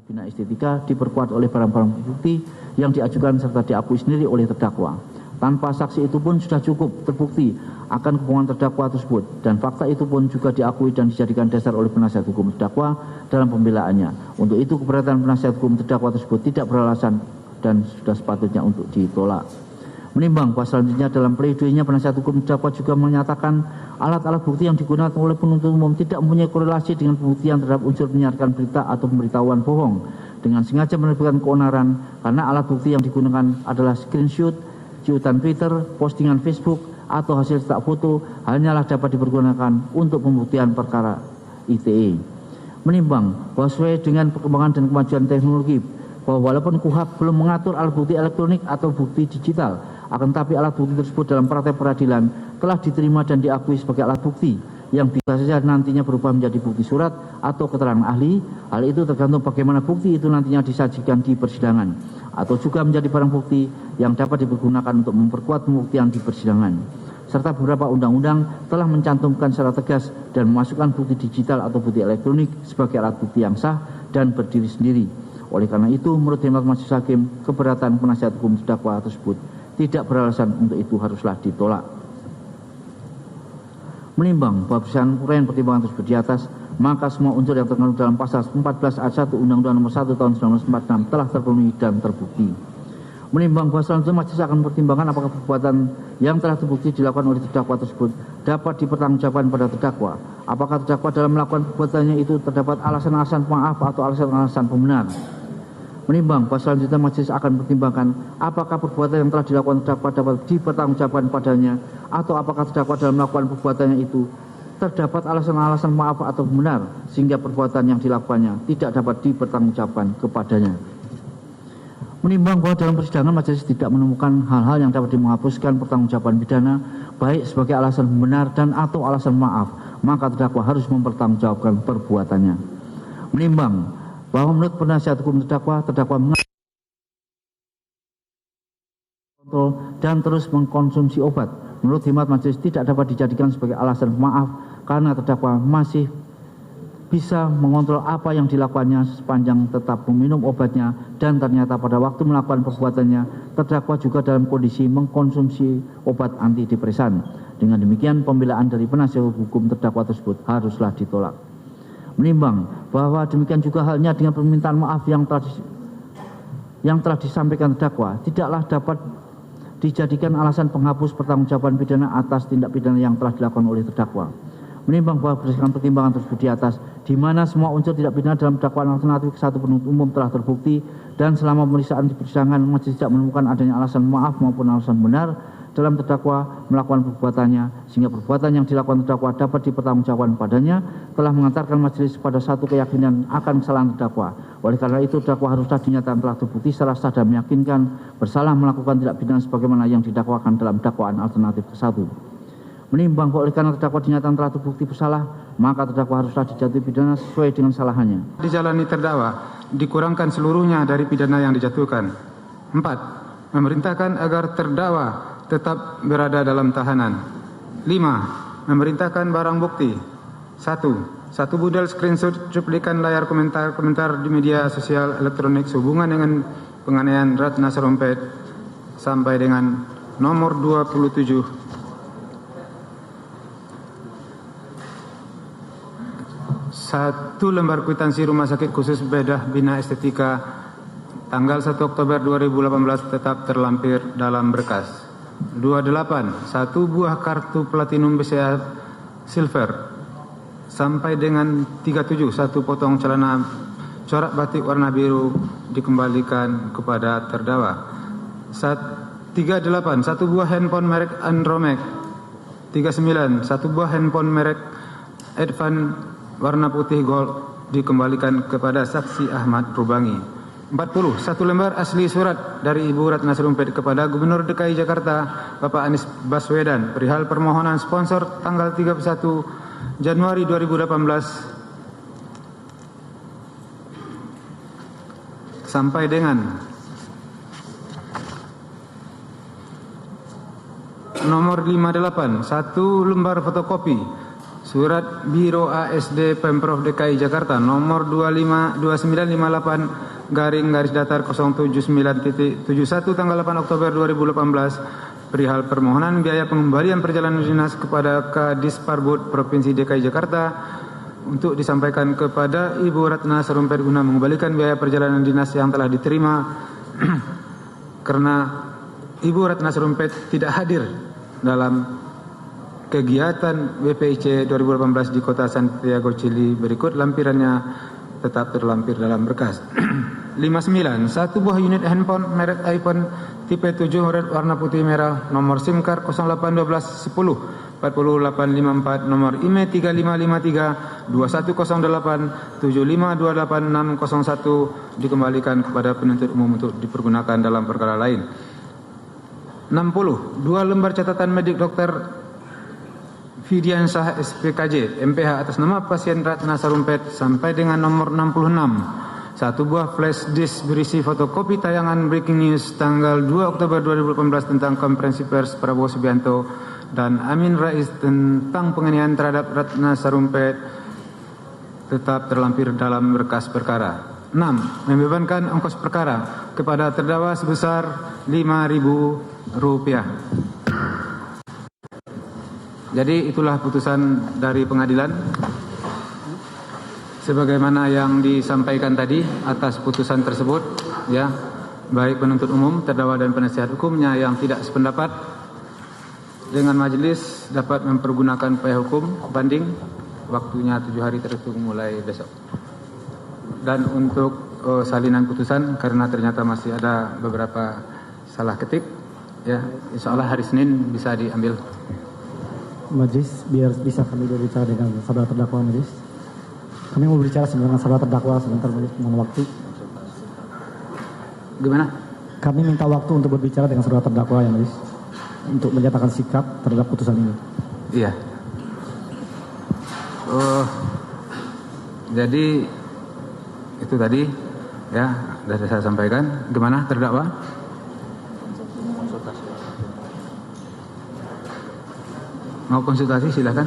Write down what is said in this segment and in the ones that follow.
Bina estetika diperkuat oleh barang-barang bukti yang diajukan serta diakui sendiri oleh terdakwa. Tanpa saksi itu pun sudah cukup terbukti akan kebohongan terdakwa tersebut, dan fakta itu pun juga diakui dan dijadikan dasar oleh penasihat hukum terdakwa dalam pembelaannya. Untuk itu keberatan penasihat hukum terdakwa tersebut tidak beralasan dan sudah sepatutnya untuk ditolak. Menimbang bahwa selanjutnya dalam pleidoinya penasihat hukum terdakwa juga menyatakan alat-alat bukti yang digunakan oleh penuntut umum tidak mempunyai korelasi dengan pembuktian terhadap unsur menyiarkan berita atau pemberitahuan bohong dengan sengaja menerbitkan keonaran, karena alat bukti yang digunakan adalah screenshot, cuitan Twitter, postingan Facebook, atau hasil cetak foto hanyalah dapat dipergunakan untuk pembuktian perkara ITE. Menimbang bahwa sesuai dengan perkembangan dan kemajuan teknologi, bahwa walaupun KUHP belum mengatur alat bukti elektronik atau bukti digital, akan tetapi alat bukti tersebut dalam praktek peradilan telah diterima dan diakui sebagai alat bukti yang bisa saja nantinya berubah menjadi bukti surat atau keterangan ahli. Hal itu tergantung bagaimana bukti itu nantinya disajikan di persidangan, atau juga menjadi barang bukti yang dapat dipergunakan untuk memperkuat pembuktian di persidangan. Serta beberapa undang-undang telah mencantumkan secara tegas dan memasukkan bukti digital atau bukti elektronik sebagai alat bukti yang sah dan berdiri sendiri. Oleh karena itu, menurut hemat majelis hakim, keberatan penasihat hukum terdakwa tersebut tidak beralasan, untuk itu haruslah ditolak. Menimbang bahwa berdasarkan uraian pertimbangan tersebut di atas, maka semua unsur yang terkandung dalam pasal 14 ayat 1 Undang-Undang Nomor 1 Tahun 1946 telah terpenuhi dan terbukti. Menimbang bahwa selanjutnya majelis akan mempertimbangkan apakah perbuatan yang telah terbukti dilakukan oleh terdakwa tersebut dapat dipertanggungjawabkan pada terdakwa. Apakah terdakwa dalam melakukan perbuatannya itu terdapat alasan-alasan pemaaf atau alasan-alasan pembenar. Menimbang bahwa selanjutnya majelis akan mempertimbangkan apakah perbuatan yang telah dilakukan terdakwa dapat dipertanggungjawabkan padanya, atau apakah terdakwa dalam melakukan perbuatannya itu terdapat alasan-alasan maaf atau benar sehingga perbuatan yang dilakukannya tidak dapat dipertanggungjawabkan kepadanya. Menimbang bahwa dalam persidangan majelis tidak menemukan hal-hal yang dapat menghapuskan pertanggungjawaban pidana baik sebagai alasan benar dan atau alasan maaf, maka terdakwa harus mempertanggungjawabkan perbuatannya. Menimbang bahwa menurut penasihat hukum terdakwa mengontrol dan terus mengkonsumsi obat, menurut hemat majelis tidak dapat dijadikan sebagai alasan maaf, karena terdakwa masih bisa mengontrol apa yang dilakukannya sepanjang tetap meminum obatnya, dan ternyata pada waktu melakukan perbuatannya terdakwa juga dalam kondisi mengkonsumsi obat antidepresan. Dengan demikian pembelaan dari penasihat hukum terdakwa tersebut haruslah ditolak. Menimbang bahwa demikian juga halnya dengan permintaan maaf yang telah disampaikan terdakwa tidaklah dapat dijadikan alasan penghapus pertanggungjawaban pidana atas tindak pidana yang telah dilakukan oleh terdakwa. Menimbang bahwa berdasarkan pertimbangan tersebut di atas, di mana semua unsur tindak pidana dalam dakwaan alternatif ke 1 penuntut umum telah terbukti, dan selama pemeriksaan di persidangan majelis tidak menemukan adanya alasan maaf maupun alasan benar dalam terdakwa melakukan perbuatannya, sehingga perbuatan yang dilakukan terdakwa dapat dipertanggungjawabkan padanya, telah mengantarkan majelis pada satu keyakinan akan kesalahan terdakwa. Oleh karena itu terdakwa haruslah dinyatakan telah terbukti secara sah dan meyakinkan bersalah melakukan tindak pidana sebagaimana yang didakwakan dalam dakwaan alternatif ke 1. Menimbang bahwa oleh karena terdakwa dinyatakan telah terbukti bersalah, maka terdakwa haruslah dijatuhi pidana sesuai dengan salahannya. Dijalani terdakwa dikurangkan seluruhnya dari pidana yang dijatuhkan. 4. Memerintahkan agar terdakwa tetap berada dalam tahanan. 5. Memerintahkan barang bukti. 1. Satu budel screenshot cuplikan layar komentar di media sosial elektronik sehubungan dengan penganiayaan Ratna Sarumpait sampai dengan nomor 27. 1 lembar kwitansi Rumah Sakit Khusus Bedah Bina Estetika tanggal 1 Oktober 2018 tetap terlampir dalam berkas. 28. 1 buah kartu Platinum BCA Silver sampai dengan 37. 1 potong celana corak batik warna biru dikembalikan kepada terdakwa. 38. 1 buah handphone merek Andromax. 39. 1 buah handphone merek Advan warna putih gold dikembalikan kepada saksi Ahmad Rubangi. 40. 1 lembar asli surat dari Ibu Ratna Sarumpait kepada Gubernur DKI Jakarta Bapak Anies Baswedan perihal permohonan sponsor tanggal 31 Januari 2018 sampai dengan nomor 58. 1 lembar fotokopi Surat Biro ASD Pemprov DKI Jakarta nomor 2959-0791 tanggal 8 Oktober 2018 perihal permohonan biaya pengembalian perjalanan dinas kepada Kadis Parbud Provinsi DKI Jakarta untuk disampaikan kepada Ibu Ratna Sarumpait guna mengembalikan biaya perjalanan dinas yang telah diterima karena Ibu Ratna Sarumpait tidak hadir dalam kegiatan WPIC 2018 di Kota Santiago, Chili. Berikut lampirannya tetap terlampir dalam berkas. 59. Satu buah unit handphone merek iPhone tipe 7 warna putih merah nomor SIM card 0812 10 40854 nomor IMEI 3553 2108 7528601 dikembalikan kepada penuntut umum untuk dipergunakan dalam perkara lain. 60. Dua lembar catatan medik Dr. Fidiansyah SPKJ MPH atas nama pasien Ratna Sarumpait sampai dengan nomor 66. Satu buah flash disk berisi fotokopi tayangan breaking news tanggal 2 Oktober 2018 tentang konferensi pers Prabowo Subianto dan Amin Rais tentang penganiayaan terhadap Ratna Sarumpait tetap terlampir dalam berkas perkara. 6. Membebankan ongkos perkara kepada terdakwa sebesar Rp5.000. Jadi itulah putusan dari pengadilan sebagaimana yang disampaikan tadi atas putusan tersebut, ya, baik penuntut umum, terdakwa dan penasihat hukumnya yang tidak sependapat dengan majelis dapat mempergunakan upaya hukum banding, waktunya 7 hari terhitung mulai besok. Dan untuk salinan putusan karena ternyata masih ada beberapa salah ketik, ya, insya Allah hari Senin bisa diambil. Majelis, biar bisa kami berbicara dengan saudara terdakwa, Majelis. Kami mau berbicara dengan saudara terdakwa sebentar, Majelis, mohon waktu. Gimana? Kami minta waktu untuk berbicara dengan saudara terdakwa, ya, Majelis, untuk menyatakan sikap terhadap putusan ini. Iya. Jadi itu tadi, ya, sudah saya sampaikan. Gimana terdakwa? Mau konsultasi silakan.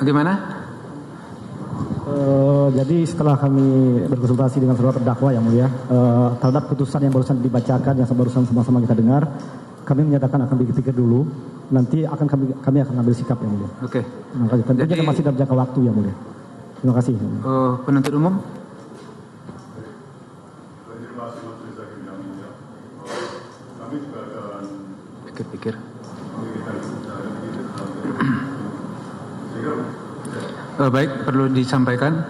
Bagaimana? Jadi setelah kami berkonsultasi dengan saudara terdakwa yang mulia terhadap putusan yang barusan dibacakan, yang barusan sama-sama kita dengar, kami menyatakan akan pikir-pikir dulu. Nanti kami akan ambil sikap yang mulia. Oke. Terima kasih. Tentunya masih dalam jangka waktu yang mulia. Terima kasih. Penuntut umum. Pikir-pikir. Baik, perlu disampaikan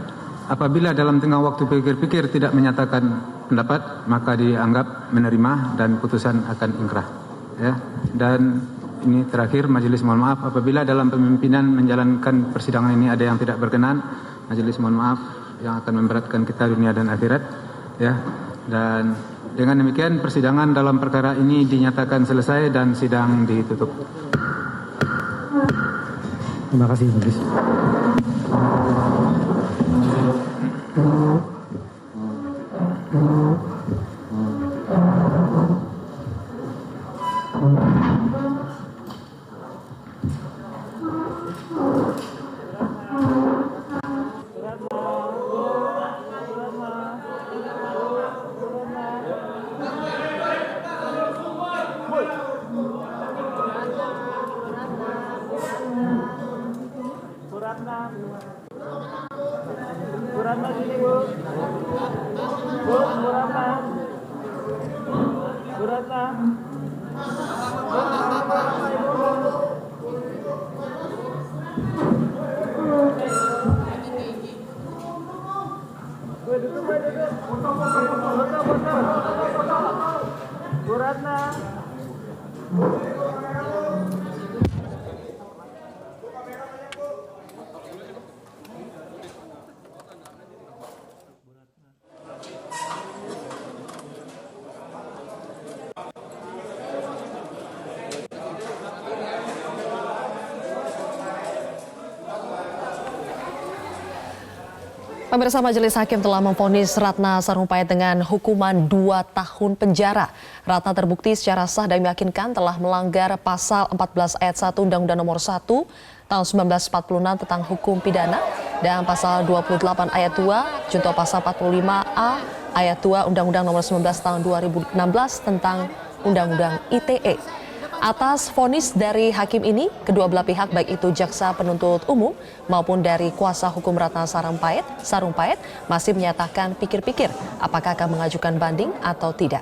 apabila dalam tengah waktu pikir-pikir tidak menyatakan pendapat, maka dianggap menerima dan putusan akan ingkrah, ya. Dan ini terakhir, majelis mohon maaf apabila dalam pemimpinan menjalankan persidangan ini ada yang tidak berkenan, majelis mohon maaf yang akan memberatkan kita dunia dan akhirat, ya. Dan dengan demikian persidangan dalam perkara ini dinyatakan selesai dan sidang ditutup. Terima kasih, majelis. Bu Ratna. Pemirsa, Majelis Hakim telah memvonis Ratna Sarumpait dengan hukuman 2 tahun penjara. Ratna terbukti secara sah dan meyakinkan telah melanggar pasal 14 ayat 1 Undang-Undang Nomor 1 tahun 1946 tentang hukum pidana dan pasal 28 ayat 2 junto pasal 45A ayat 2 Undang-Undang Nomor 19 tahun 2016 tentang Undang-Undang ITE. Atas vonis dari hakim ini, kedua belah pihak baik itu jaksa penuntut umum maupun dari kuasa hukum Ratna Sarumpait masih menyatakan pikir-pikir apakah akan mengajukan banding atau tidak.